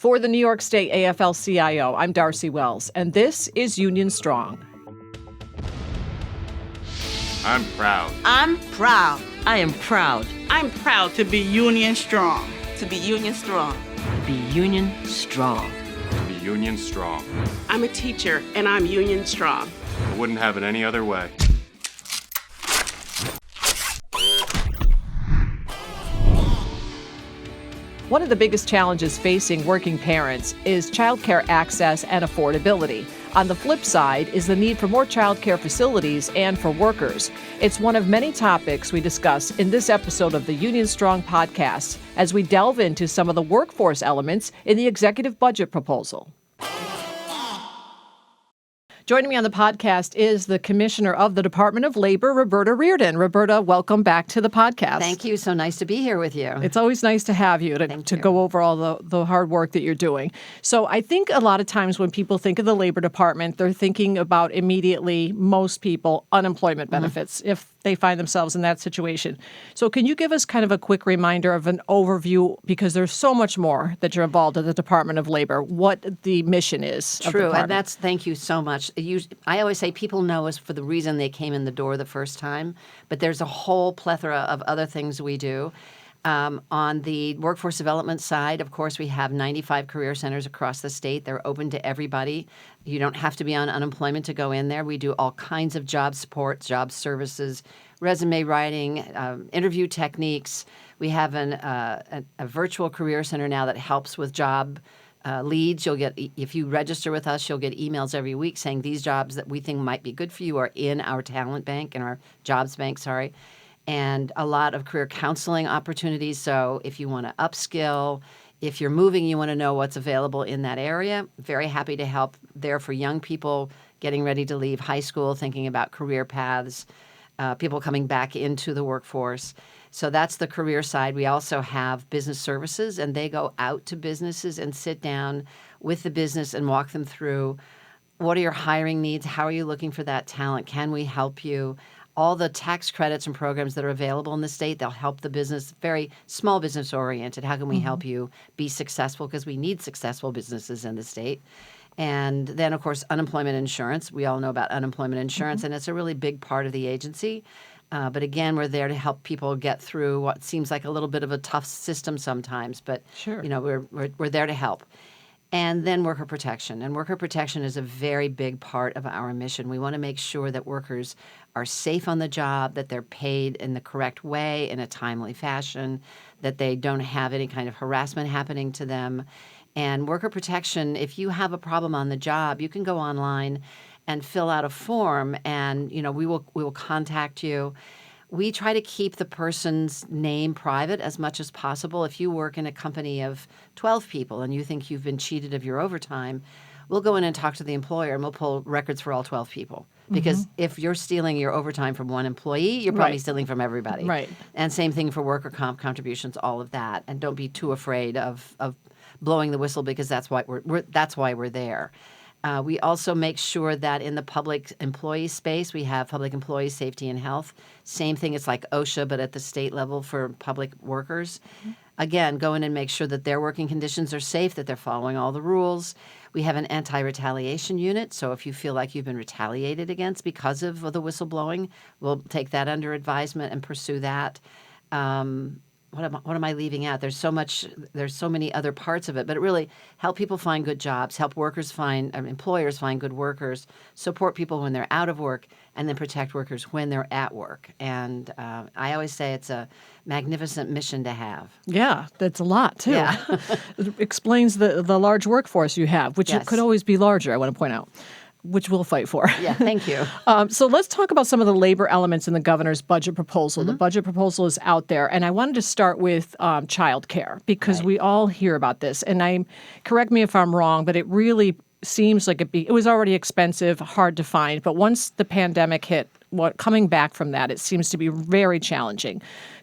For the New York State AFL-CIO, I'm Darcy Wells, and this is Union Strong. I'm proud. I'm proud. I am proud. I'm proud to be Union Strong. To be Union Strong. To be Union Strong. To be Union Strong. I'm a teacher, and I'm Union Strong. I wouldn't have it any other way. One of the biggest challenges facing working parents is childcare access and affordability. On the flip side is the need for more childcare facilities and for workers. It's one of many topics we discuss in this episode of the Union Strong podcast as we delve into some of the workforce elements in the executive budget proposal. Joining me on the podcast is the Commissioner of the Department of Labor, Roberta Reardon. Roberta, welcome back to the podcast. Thank you. So nice to be here with you. It's always nice to have you to go over all the hard work that you're doing. So I think a lot of times when people think of the Labor Department, they're thinking about immediately, most people, unemployment benefits if they find themselves in that situation. So can you give us kind of a quick reminder of an overview, because there's so much more that you're involved in the Department of Labor, what the mission is of the True, department. and thank you so much. I always say people know us for the reason they came in the door the first time, but there's a whole plethora of other things we do. On the workforce development side, of course, we have 95 career centers across the state. They're open to everybody. You don't have to be on unemployment to go in there. We do all kinds of job support, job services, resume writing, interview techniques. We have a virtual career center now that helps with job leads. You'll get, if you register with us, you'll get emails every week saying these jobs that we think might be good for you are in our talent bank, in our jobs bank, and a lot of career counseling opportunities. So if you want to upskill, if you're moving, you want to know what's available in that area, very happy to help there for young people getting ready to leave high school, thinking about career paths, people coming back into the workforce. So that's the career side. We also have business services, and they go out to businesses and sit down with the business and walk them through what are your hiring needs, how are you looking for that talent, can we help you? All the tax credits and programs that are available in the state, they'll help the business, very small business oriented. How can we help you be successful? Because we need successful businesses in the state. And then, of course, unemployment insurance. We all know about unemployment insurance, and it's a really big part of the agency. But again, we're there to help people get through what seems like a little bit of a tough system sometimes. But Sure. you know, we're there to help. And then worker protection. And worker protection is a very big part of our mission. We want to make sure that workers are safe on the job, that they're paid in the correct way, in a timely fashion, that they don't have any kind of harassment happening to them. And worker protection, if you have a problem on the job, you can go online and fill out a form, and we will contact you. We try to keep the person's name private as much as possible. If you work in a company of 12 people and you think you've been cheated of your overtime, we'll go in and talk to the employer and we'll pull records for all 12 people. Because if you're stealing your overtime from one employee, you're probably stealing from everybody. Right. And same thing for worker comp contributions, all of that. And don't be too afraid of blowing the whistle, because that's why we're there. We also make sure that in the public employee space, we have public employee safety and health. Same thing, it's like OSHA, but at the state level for public workers. Again, go in and make sure that their working conditions are safe, that they're following all the rules. We have an anti-retaliation unit, so if you feel like you've been retaliated against because of the whistleblowing, we'll take that under advisement and pursue that. What am I leaving out? There's so many other parts of it, but it really help people find good jobs, help employers find good workers, support people when they're out of work, and then protect workers when they're at work. And I always say it's a magnificent mission to have. Yeah, that's a lot, too. Yeah. It explains the large workforce you have, which Yes. could always be larger, I want to point out, which we'll fight for. Yeah, thank you. So let's talk about some of the labor elements in the governor's budget proposal. The budget proposal is out there, and I wanted to start with childcare, because we all hear about this. And correct me if I'm wrong, but it really seems like it was already expensive, hard to find. But once the pandemic hit, coming back from that, it seems to be very challenging,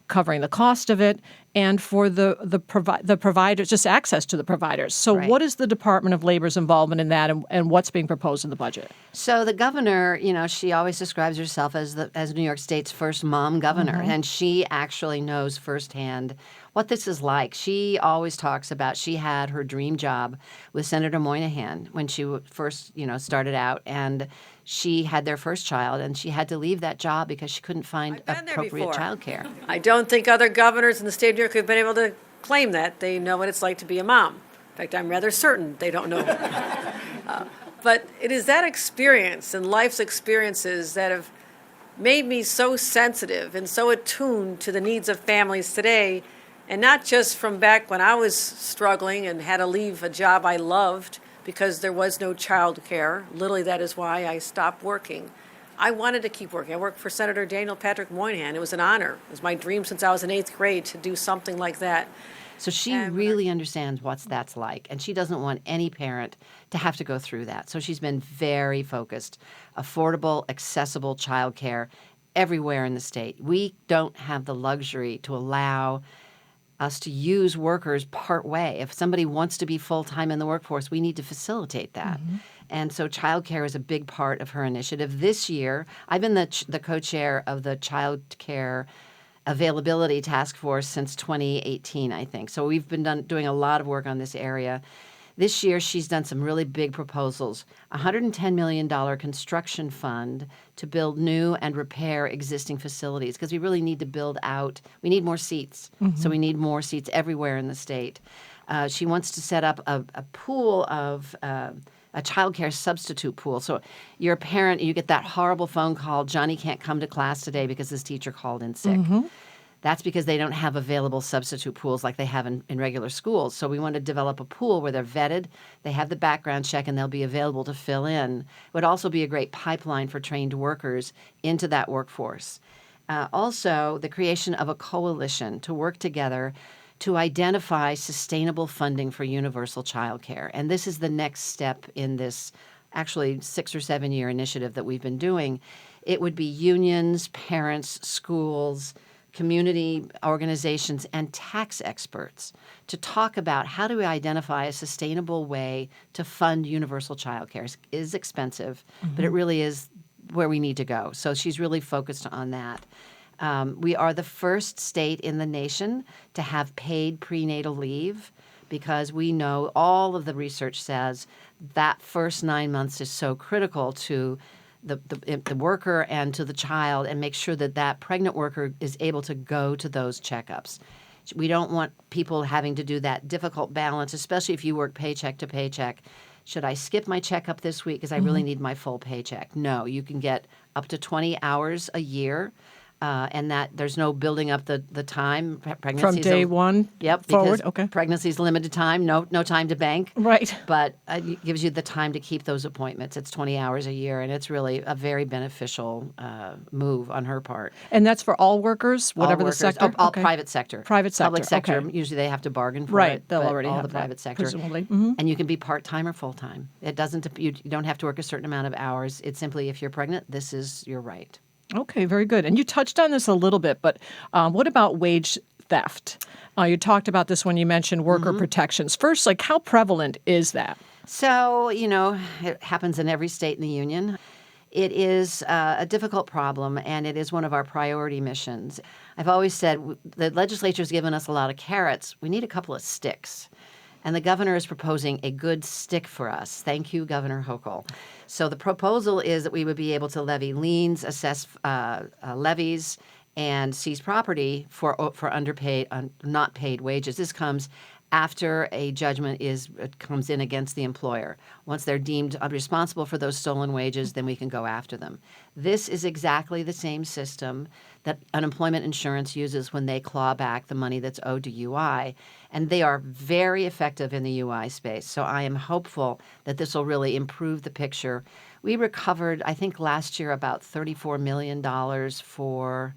covering the cost of it and for the providers, just access to the providers. So what is the Department of Labor's involvement in that, and what's being proposed in the budget? So the governor, she always describes herself as New York State's first mom governor, and she actually knows firsthand what this is like. She always talks about she had her dream job with Senator Moynihan when she first, started out, and she had their first child, and she had to leave that job because she couldn't find I've been there appropriate before. child care. I don't think other governors in the state of New York have been able to claim that. They know what it's like to be a mom. In fact, I'm rather certain they don't know. But it is that experience and life's experiences that have made me so sensitive and so attuned to the needs of families today, and not just from back when I was struggling and had to leave a job I loved because there was no child care. Literally, that is why I stopped working. I wanted to keep working. I worked for Senator Daniel Patrick Moynihan. It was an honor. It was my dream since I was in 8th grade to do something like that. So she really understands what that's like, and she doesn't want any parent to have to go through that. So she's been very focused. Affordable, accessible childcare everywhere in the state. We don't have the luxury to allow us to use workers part way. If somebody wants to be full-time in the workforce, we need to facilitate that. Mm-hmm. And so childcare is a big part of her initiative. This year, I've been the co-chair of the childcare availability task force since 2018, I think. So we've been doing a lot of work on this area. This year, she's done some really big proposals. $110 million construction fund to build new and repair existing facilities, because we really need to build out. We need more seats. Mm-hmm. So we need more seats everywhere in the state. She wants to set up a pool of a child care substitute pool. So you're a parent, you get that horrible phone call, Johnny can't come to class today because his teacher called in sick. Mm-hmm. That's because they don't have available substitute pools like they have in regular schools. So we want to develop a pool where they're vetted, they have the background check, and they'll be available to fill in. It would also be a great pipeline for trained workers into that workforce. Also, the creation of a coalition to work together to identify sustainable funding for universal child care. And this is the next step in this actually 6 or 7 year initiative that we've been doing. It would be unions, parents, schools, community organizations, and tax experts to talk about how do we identify a sustainable way to fund universal child care. It is expensive, mm-hmm. but it really is where we need to go. So she's really focused on that. We are the first state in the nation to have paid prenatal leave, because we know all of the research says that first 9 months is so critical to the worker and to the child, and make sure that that pregnant worker is able to go to those checkups. We don't want people having to do that difficult balance, especially if you work paycheck to paycheck. Should I skip my checkup this week because I really need my full paycheck? No, you can get up to 20 hours a year. And that there's no building up the time. Pregnancy's from day one forward? Okay. Pregnancy's limited time, no time to bank. Right. But it gives you the time to keep those appointments. It's 20 hours a year, and it's really a very beneficial move on her part. And that's for all workers, whatever all workers, the sector? All private sector. Private sector, Public sector, okay. Usually they have to bargain for right. it. They'll but already all have the that, private sector. presumably. Mm-hmm. And you can be part-time or full-time. You don't have to work a certain amount of hours. It's simply, if you're pregnant, this is your right. Okay, very good. And you touched on this a little bit, but what about wage theft? You talked about this when you mentioned worker protections. First, how prevalent is that? So, it happens in every state in the union. It is a difficult problem, and it is one of our priority missions. I've always said the legislature's given us a lot of carrots. We need a couple of sticks. And the governor is proposing a good stick for us. Thank you, Governor Hochul. So the proposal is that we would be able to levy liens, assess levies, and seize property for underpaid, not paid wages. This comes after a judgment comes in against the employer. Once they're deemed responsible for those stolen wages, then we can go after them. This is exactly the same system that unemployment insurance uses when they claw back the money that's owed to UI. And they are very effective in the UI space. So I am hopeful that this will really improve the picture. We recovered, I think last year, about $34 million for,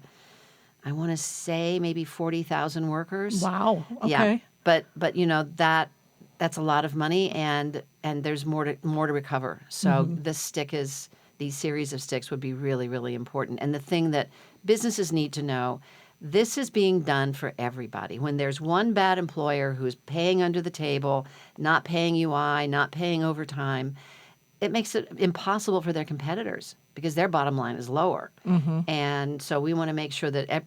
I want to say, maybe 40,000 workers. Wow. Okay. Yeah. But that's a lot of money, and there's more to recover. So these series of sticks would be really, really important. And the thing that businesses need to know, this is being done for everybody. When there's one bad employer who's paying under the table, not paying UI, not paying overtime, it makes it impossible for their competitors because their bottom line is lower. Mm-hmm. And so we want to make sure that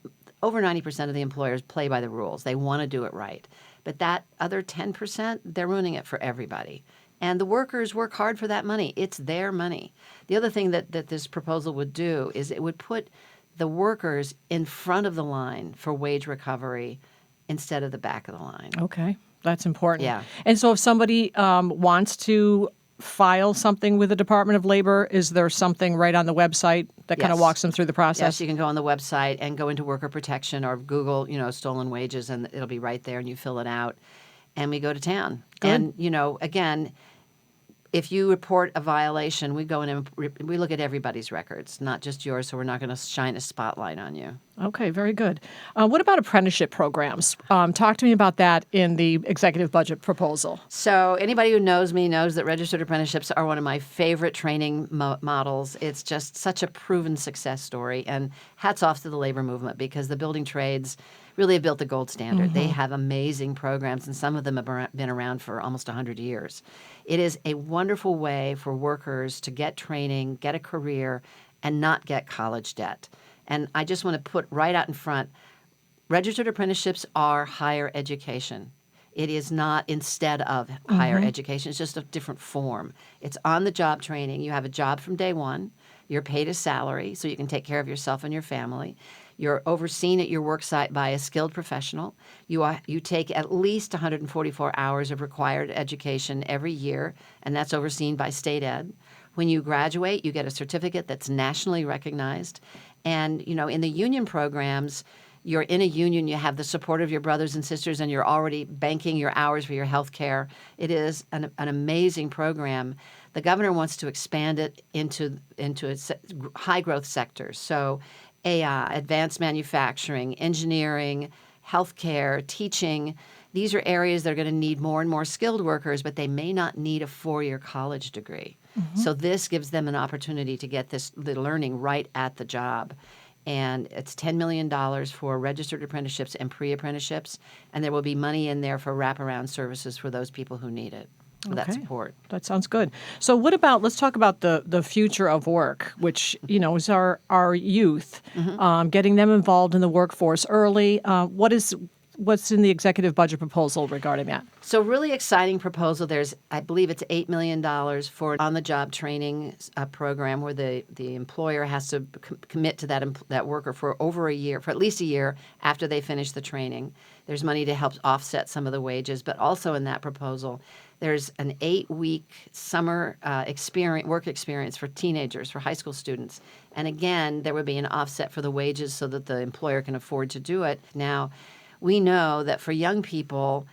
over 90% of the employers play by the rules. They want to do it right. But that other 10%, they're ruining it for everybody. And the workers work hard for that money. It's their money. The other thing that this proposal would do is it would put the workers in front of the line for wage recovery instead of the back of the line. Okay, that's important. Yeah. And so if somebody wants to file something with the Department of Labor, is there something right on the website that kind of Yes. walks them through the process? Yes, you can go on the website and go into worker protection or Google, stolen wages, and it'll be right there, and you fill it out, and we go to town. Good. And, again, if you report a violation, we go in and we look at everybody's records, not just yours, so we're not going to shine a spotlight on you. Okay, very good. What about apprenticeship programs? Talk to me about that in the executive budget proposal. So anybody who knows me knows that registered apprenticeships are one of my favorite training models. It's just such a proven success story, and hats off to the labor movement because the building trades really have built the gold standard. They have amazing programs, and some of them have been around for almost 100 years. It is a wonderful way for workers to get training, get a career, and not get college debt. And I just want to put right out in front, registered apprenticeships are higher education. It is not instead of higher education. It's just a different form. It's on-the-job training. You have a job from day one. You're paid a salary so you can take care of yourself and your family. You're overseen at your work site by a skilled professional. You take at least 144 hours of required education every year, and that's overseen by state ed. When you graduate, you get a certificate that's nationally recognized. And, in the union programs, you're in a union, you have the support of your brothers and sisters, and you're already banking your hours for your health care. It is an amazing program. The governor wants to expand it into high-growth sectors. So AI, advanced manufacturing, engineering, healthcare, teaching. These are areas that are going to need more and more skilled workers, but they may not need a 4-year college degree. So this gives them an opportunity to get the learning right at the job. And it's $10 million for registered apprenticeships and pre-apprenticeships, and there will be money in there for wraparound services for those people who need it. That support. That sounds good. So let's talk about the future of work, which, is our youth, getting them involved in the workforce early. What's in the executive budget proposal regarding that? So really exciting proposal. I believe it's $8 million for on-the-job training program where the employer has to commit to that worker for over a year, for at least a year after they finish the training. There's money to help offset some of the wages, but also in that proposal, there's an 8-week summer work experience for teenagers, for high school students. And again, there would be an offset for the wages so that the employer can afford to do it. Now, we know that for young people,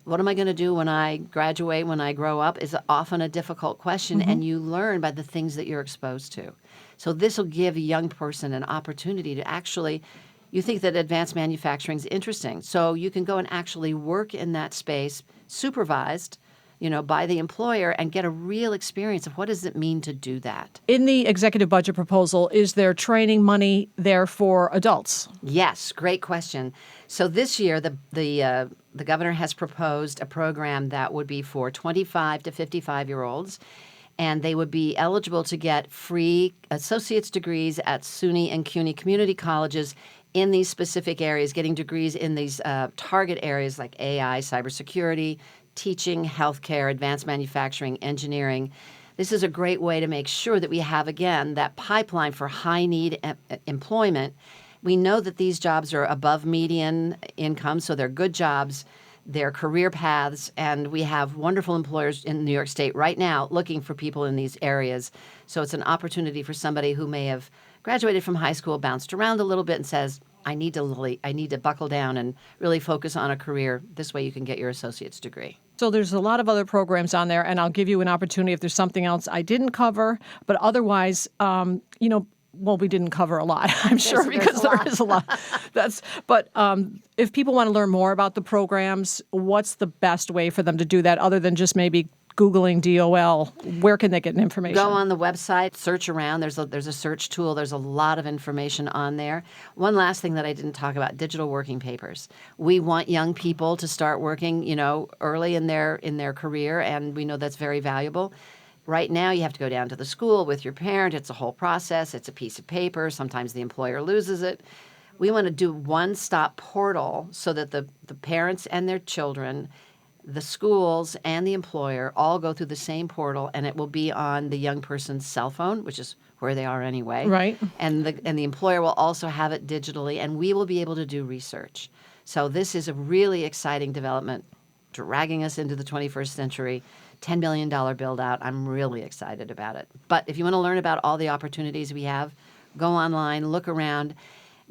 what am I going to do when I graduate, when I grow up, is often a difficult question, and you learn by the things that you're exposed to. So this will give a young person an opportunity to actually, you think that advanced manufacturing is interesting, so you can go and actually work in that space, supervised, by the employer, and get a real experience of what does it mean to do that. In the executive budget proposal, is there training money there for adults? Yes, great question. So this year, the governor has proposed a program that would be for 25 to 55-year-olds, and they would be eligible to get free associate's degrees at SUNY and CUNY community colleges in these specific areas, getting degrees in these target areas like AI, cybersecurity, teaching, healthcare, advanced manufacturing, engineering. This is a great way to make sure that we have, again, that pipeline for high-need employment. We know that these jobs are above median income, so they're good jobs, they're career paths, and we have wonderful employers in New York State right now looking for people in these areas. So it's an opportunity for somebody who may have graduated from high school, bounced around a little bit, and says, I need to buckle down and really focus on a career. This way you can get your associate's degree. So there's a lot of other programs on there, and I'll give you an opportunity if there's something else I didn't cover. But otherwise, we didn't cover a lot, I'm sure, because there is a lot. But if people want to learn more about the programs, what's the best way for them to do that other than just maybe Googling DOL? Where can they get information? Go on the website, search around. There's a search tool. There's a lot of information on there. One last thing that I didn't talk about, digital working papers. We want young people to start working, early in their career, and we know that's very valuable. Right now, you have to go down to the school with your parent. It's a whole process. It's a piece of paper. Sometimes the employer loses it. We want to do one-stop portal so that the parents and their children, the schools and the employer all go through the same portal, and it will be on the young person's cell phone, which is where they are anyway. Right. And the employer will also have it digitally, and we will be able to do research. So this is a really exciting development, dragging us into the 21st century. $10 billion build-out. I'm really excited about it. But if you want to learn about all the opportunities we have, go online, look around.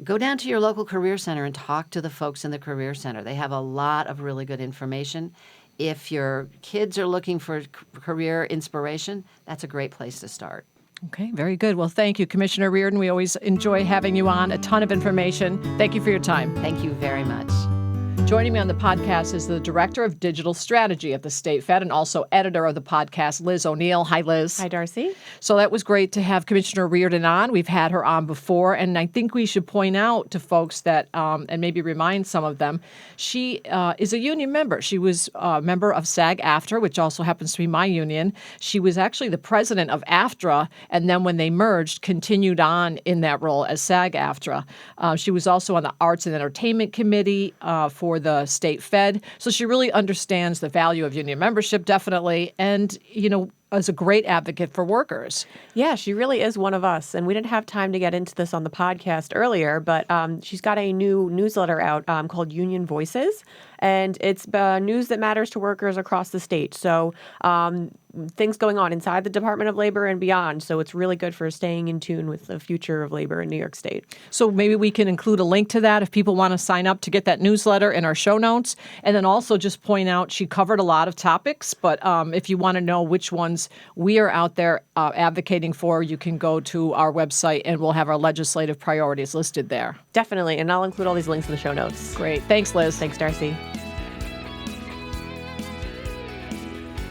Go down to your local career center and talk to the folks in the career center. They have a lot of really good information. If your kids are looking for career inspiration, that's a great place to start. Okay, very good. Well, thank you, Commissioner Reardon. We always enjoy having you on. A ton of information. Thank you for your time. Thank you very much. Joining me on the podcast is the Director of Digital Strategy at the State Fed and also editor of the podcast, Liz O'Neill. Hi, Liz. Hi, Darcy. So that was great to have Commissioner Reardon on. We've had her on before, and I think we should point out to folks that, and maybe remind some of them, she is a union member. She was a member of SAG-AFTRA, which also happens to be my union. She was actually the president of AFTRA, and then when they merged, continued on in that role as SAG-AFTRA. She was also on the Arts and Entertainment Committee for the State Fed. So she really understands the value of union membership, definitely, and, is a great advocate for workers. Yeah, she really is one of us. And we didn't have time to get into this on the podcast earlier, but she's got a new newsletter out called Union Voices. And it's news that matters to workers across the state. So things going on inside the Department of Labor and beyond. So it's really good for staying in tune with the future of labor in New York State. So maybe we can include a link to that if people want to sign up to get that newsletter in our show notes. And then also just point out she covered a lot of topics, but if you want to know which ones we are out there advocating for, you can go to our website and we'll have our legislative priorities listed there. Definitely. And I'll include all these links in the show notes. Great. Thanks, Liz. Thanks, Darcy.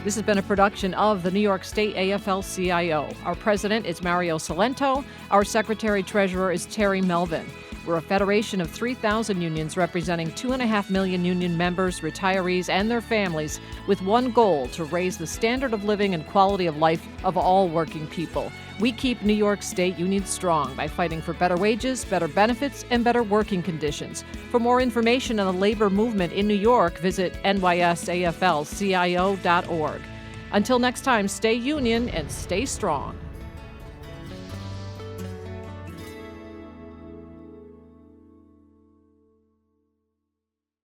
This has been a production of the New York State AFL-CIO. Our president is Mario Salento. Our secretary-treasurer is Terry Melvin. We're a federation of 3,000 unions representing 2.5 million union members, retirees, and their families, with one goal: to raise the standard of living and quality of life of all working people. We keep New York State unions strong by fighting for better wages, better benefits, and better working conditions. For more information on the labor movement in New York, visit NYSAFLCIO.org. Until next time, stay union and stay strong.